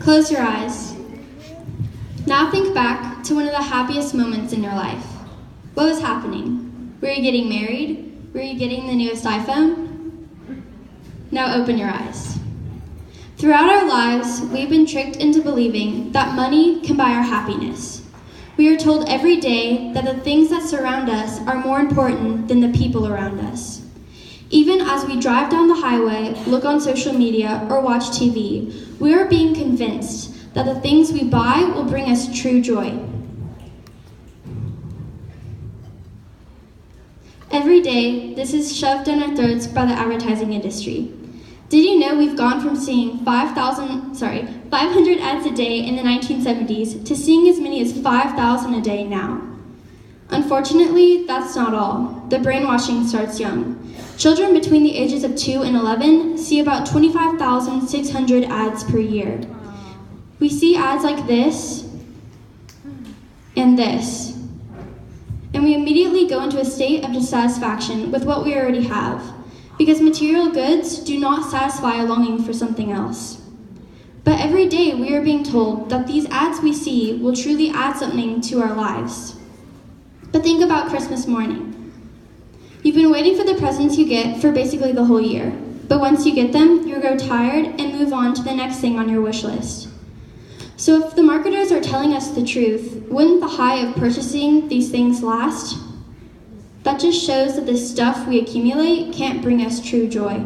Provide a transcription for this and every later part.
Close your eyes. Now think back to one of the happiest moments in your life. What was happening? Were you getting married? Were you getting the newest iPhone? Now open your eyes. Throughout our lives, we've been tricked into believing that money can buy our happiness. We are told every day that the things that surround us are more important than the people around us. Even as we drive down the highway, look on social media, or watch TV, we are being convinced that the things we buy will bring us true joy. Every day, this is shoved down our throats by the advertising industry. Did you know we've gone from seeing 500 ads a day in the 1970s to seeing as many as 5,000 a day now? Unfortunately, that's not all. The brainwashing starts young. Children between the ages of 2 and 11 see about 25,600 ads per year. We see ads like this and this, and we immediately go into a state of dissatisfaction with what we already have, because material goods do not satisfy a longing for something else. But every day we are being told that these ads we see will truly add something to our lives. But think about Christmas morning. You've been waiting for the presents you get for basically the whole year, but once you get them, you grow tired and move on to the next thing on your wish list. So if the marketers are telling us the truth, wouldn't the high of purchasing these things last? That just shows that the stuff we accumulate can't bring us true joy.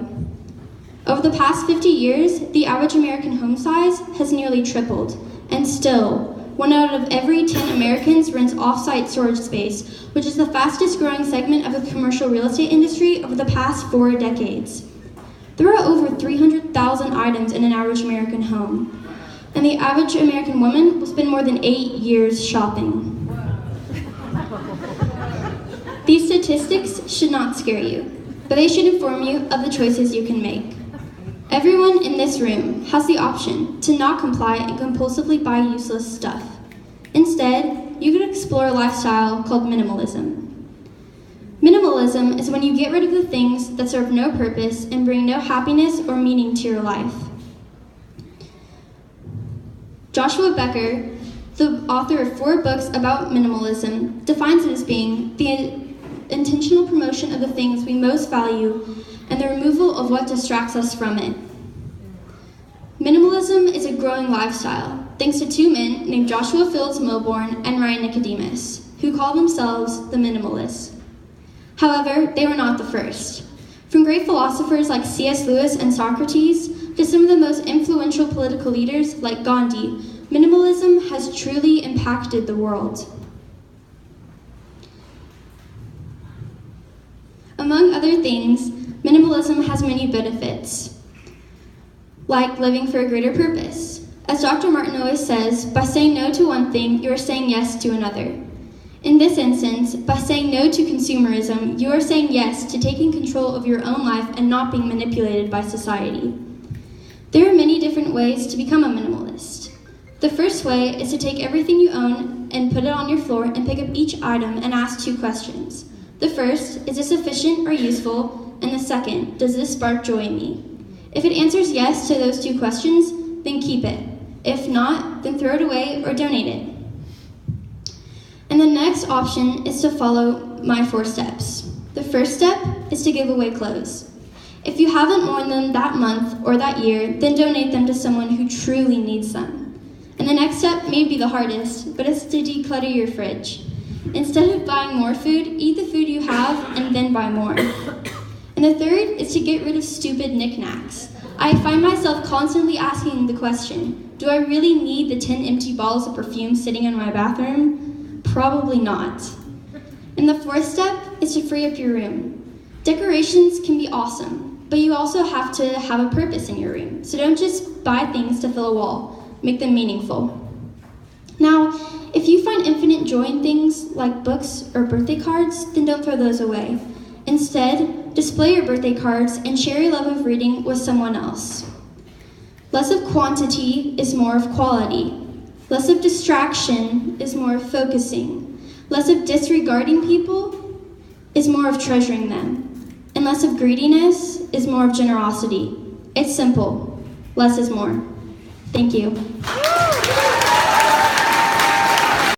Over the past 50 years, the average American home size has nearly tripled, and still, 1 out of every 10 Americans rents off-site storage space, which is the fastest growing segment of the commercial real estate industry over the past 4 decades. There are over 300,000 items in an average American home, and the average American woman will spend more than 8 years shopping. These statistics should not scare you, but they should inform you of the choices you can make. Everyone in this room has the option to not comply and compulsively buy useless stuff. Instead, you could explore a lifestyle called minimalism. Minimalism is when you get rid of the things that serve no purpose and bring no happiness or meaning to your life. Joshua Becker, the author of 4 books about minimalism, defines it as being the intentional promotion of the things we most value and the removal of what distracts us from it. Minimalism is a growing lifestyle, thanks to 2 men named Joshua Fields Milbourne and Ryan Nicodemus, who call themselves the minimalists. However, they were not the first. From great philosophers like C.S. Lewis and Socrates to some of the most influential political leaders like Gandhi, minimalism has truly impacted the world. Among other things, minimalism has many benefits, like living for a greater purpose. As Dr. Martin always says, by saying no to one thing, you are saying yes to another. In this instance, by saying no to consumerism, you are saying yes to taking control of your own life and not being manipulated by society. There are many different ways to become a minimalist. The first way is to take everything you own and put it on your floor and pick up each item and ask 2 questions. The first, is this efficient or useful? And the second, does this spark joy in me? If it answers yes to those 2 questions, then keep it. If not, then throw it away or donate it. And the next option is to follow my 4 steps. The first step is to give away clothes. If you haven't worn them that month or that year, then donate them to someone who truly needs them. And the next step may be the hardest, but it's to declutter your fridge. Instead of buying more food, eat the food you have and then buy more. And the third is to get rid of stupid knickknacks. I find myself constantly asking the question, do I really need the 10 empty bottles of perfume sitting in my bathroom? Probably not. And the 4th step is to free up your room. Decorations can be awesome, but you also have to have a purpose in your room. So don't just buy things to fill a wall, make them meaningful. Now, if you find infinite joy in things like books or birthday cards, then don't throw those away. Instead, display your birthday cards and share your love of reading with someone else. Less of quantity is more of quality. Less of distraction is more of focusing. Less of disregarding people is more of treasuring them. And less of greediness is more of generosity. It's simple. Less is more. Thank you.